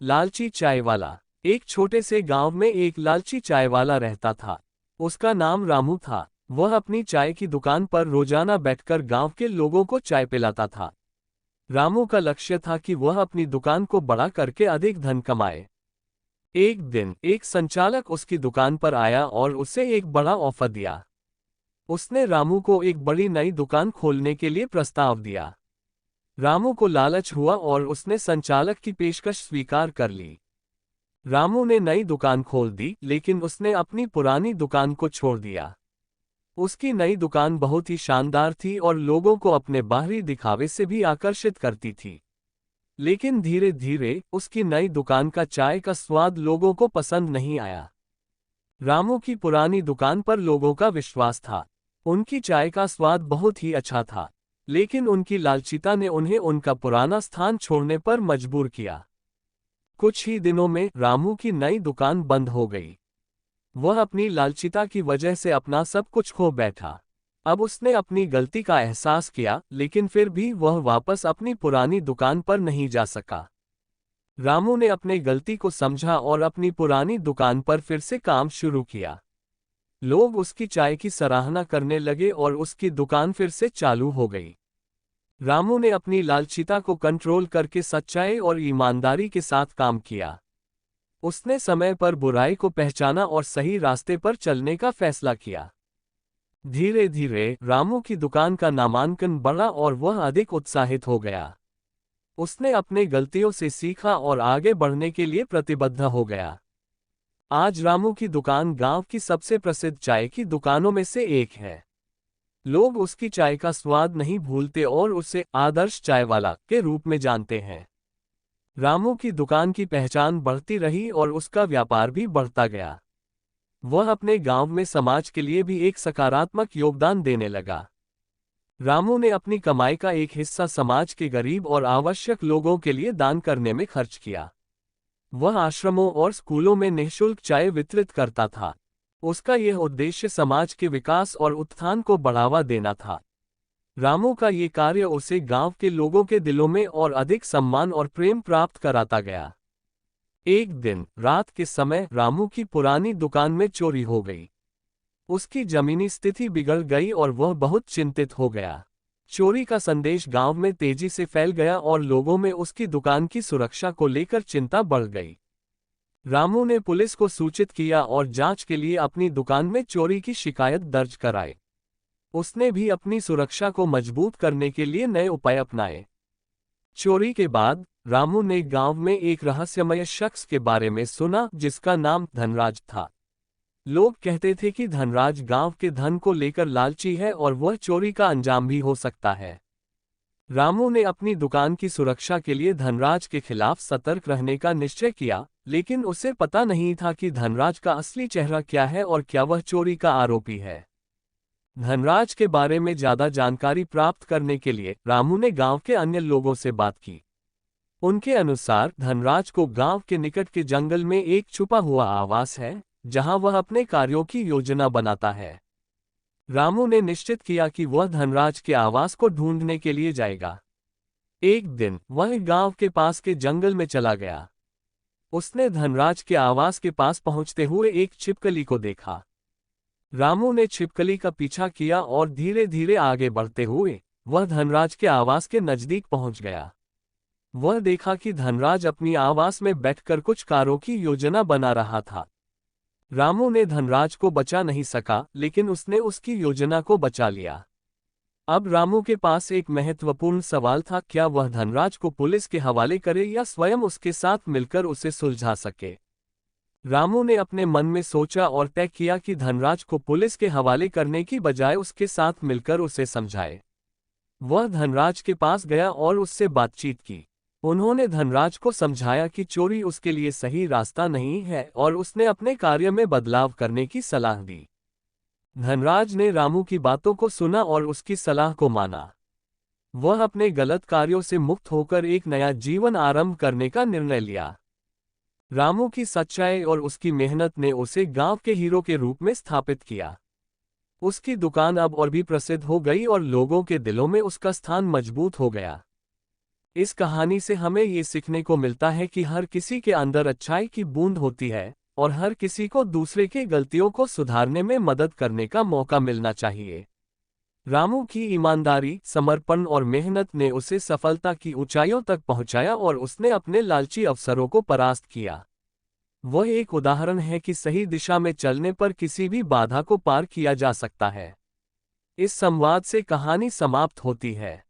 लालची चाय वाला। एक छोटे से गांव में एक लालची चाय वाला रहता था। उसका नाम रामू था। वह अपनी चाय की दुकान पर रोजाना बैठकर गांव के लोगों को चाय पिलाता था। रामू का लक्ष्य था कि वह अपनी दुकान को बड़ा करके अधिक धन कमाए। एक दिन एक संचालक उसकी दुकान पर आया और उसे एक बड़ा ऑफर दिया। उसने रामू को एक बड़ी नई दुकान खोलने के लिए प्रस्ताव दिया। रामू को लालच हुआ और उसने संचालक की पेशकश स्वीकार कर ली। रामू ने नई दुकान खोल दी, लेकिन उसने अपनी पुरानी दुकान को छोड़ दिया। उसकी नई दुकान बहुत ही शानदार थी और लोगों को अपने बाहरी दिखावे से भी आकर्षित करती थी। लेकिन धीरे धीरे उसकी नई दुकान का चाय का स्वाद लोगों को पसंद नहीं आया। रामू की पुरानी दुकान पर लोगों का विश्वास था। उनकी चाय का स्वाद बहुत ही अच्छा था, लेकिन उनकी लालचिता ने उन्हें उनका पुराना स्थान छोड़ने पर मजबूर किया। कुछ ही दिनों में रामू की नई दुकान बंद हो गई। वह अपनी लालचिता की वजह से अपना सब कुछ खो बैठा। अब उसने अपनी गलती का एहसास किया, लेकिन फिर भी वह वापस अपनी पुरानी दुकान पर नहीं जा सका। रामू ने अपनी गलती को समझा और अपनी पुरानी दुकान पर फिर से काम शुरू किया। लोग उसकी चाय की सराहना करने लगे और उसकी दुकान फिर से चालू हो गई। रामू ने अपनी लालचिता को कंट्रोल करके सच्चाई और ईमानदारी के साथ काम किया। उसने समय पर बुराई को पहचाना और सही रास्ते पर चलने का फैसला किया। धीरे धीरे रामू की दुकान का नामांकन बढ़ा और वह अधिक उत्साहित हो गया। उसने अपने गलतियों से सीखा और आगे बढ़ने के लिए प्रतिबद्ध हो गया। आज रामू की दुकान गांव की सबसे प्रसिद्ध चाय की दुकानों में से एक है। लोग उसकी चाय का स्वाद नहीं भूलते और उसे आदर्श चाय वाला के रूप में जानते हैं। रामू की दुकान की पहचान बढ़ती रही और उसका व्यापार भी बढ़ता गया। वह अपने गांव में समाज के लिए भी एक सकारात्मक योगदान देने लगा। रामू ने अपनी कमाई का एक हिस्सा समाज के गरीब और आवश्यक लोगों के लिए दान करने में खर्च किया। वह आश्रमों और स्कूलों में निःशुल्क चाय वितरित करता था। उसका यह उद्देश्य समाज के विकास और उत्थान को बढ़ावा देना था। रामू का ये कार्य उसे गांव के लोगों के दिलों में और अधिक सम्मान और प्रेम प्राप्त कराता गया। एक दिन रात के समय रामू की पुरानी दुकान में चोरी हो गई। उसकी जमीनी स्थिति बिगड़ गई और वह बहुत चिंतित हो गया। चोरी का संदेश गांव में तेजी से फैल गया और लोगों में उसकी दुकान की सुरक्षा को लेकर चिंता बढ़ गई। रामू ने पुलिस को सूचित किया और जांच के लिए अपनी दुकान में चोरी की शिकायत दर्ज कराई। उसने भी अपनी सुरक्षा को मजबूत करने के लिए नए उपाय अपनाए। चोरी के बाद रामू ने गांव में एक रहस्यमय शख्स के बारे में सुना जिसका नाम धनराज था। लोग कहते थे कि धनराज गांव के धन को लेकर लालची है और वह चोरी का अंजाम भी हो सकता है। रामू ने अपनी दुकान की सुरक्षा के लिए धनराज के खिलाफ सतर्क रहने का निश्चय किया, लेकिन उसे पता नहीं था कि धनराज का असली चेहरा क्या है और क्या वह चोरी का आरोपी है। धनराज के बारे में ज्यादा जानकारी प्राप्त करने के लिए रामू ने गांव के अन्य लोगों से बात की। उनके अनुसार धनराज को गांव के निकट के जंगल में एक छुपा हुआ आवास है, जहां वह अपने कार्यों की योजना बनाता है। रामू ने निश्चित किया कि वह धनराज के आवास को ढूंढने के लिए जाएगा। एक दिन वह गांव के पास के जंगल में चला गया। उसने धनराज के आवास के पास पहुंचते हुए एक छिपकली को देखा। रामू ने छिपकली का पीछा किया और धीरे धीरे आगे बढ़ते हुए वह धनराज के आवास के नजदीक पहुंच गया। वह देखा कि धनराज अपनी आवास में बैठकर कुछ कार्यों की योजना बना रहा था। रामू ने धनराज को बचा नहीं सका, लेकिन उसने उसकी योजना को बचा लिया। अब रामू के पास एक महत्वपूर्ण सवाल था, क्या वह धनराज को पुलिस के हवाले करे या स्वयं उसके साथ मिलकर उसे सुलझा सके। रामू ने अपने मन में सोचा और तय किया कि धनराज को पुलिस के हवाले करने की बजाय उसके साथ मिलकर उसे समझाए। वह धनराज के पास गया और उससे बातचीत की। उन्होंने धनराज को समझाया कि चोरी उसके लिए सही रास्ता नहीं है और उसने अपने कार्य में बदलाव करने की सलाह दी। धनराज ने रामू की बातों को सुना और उसकी सलाह को माना। वह अपने गलत कार्यों से मुक्त होकर एक नया जीवन आरंभ करने का निर्णय लिया। रामू की सच्चाई और उसकी मेहनत ने उसे गांव के हीरो के रूप में स्थापित किया। उसकी दुकान अब और भी प्रसिद्ध हो गई और लोगों के दिलों में उसका स्थान मजबूत हो गया। इस कहानी से हमें ये सीखने को मिलता है कि हर किसी के अंदर अच्छाई की बूंद होती है और हर किसी को दूसरे की गलतियों को सुधारने में मदद करने का मौका मिलना चाहिए। रामू की ईमानदारी, समर्पण और मेहनत ने उसे सफलता की ऊंचाइयों तक पहुंचाया और उसने अपने लालची अवसरों को परास्त किया। वह एक उदाहरण है कि सही दिशा में चलने पर किसी भी बाधा को पार किया जा सकता है। इस संवाद से कहानी समाप्त होती है।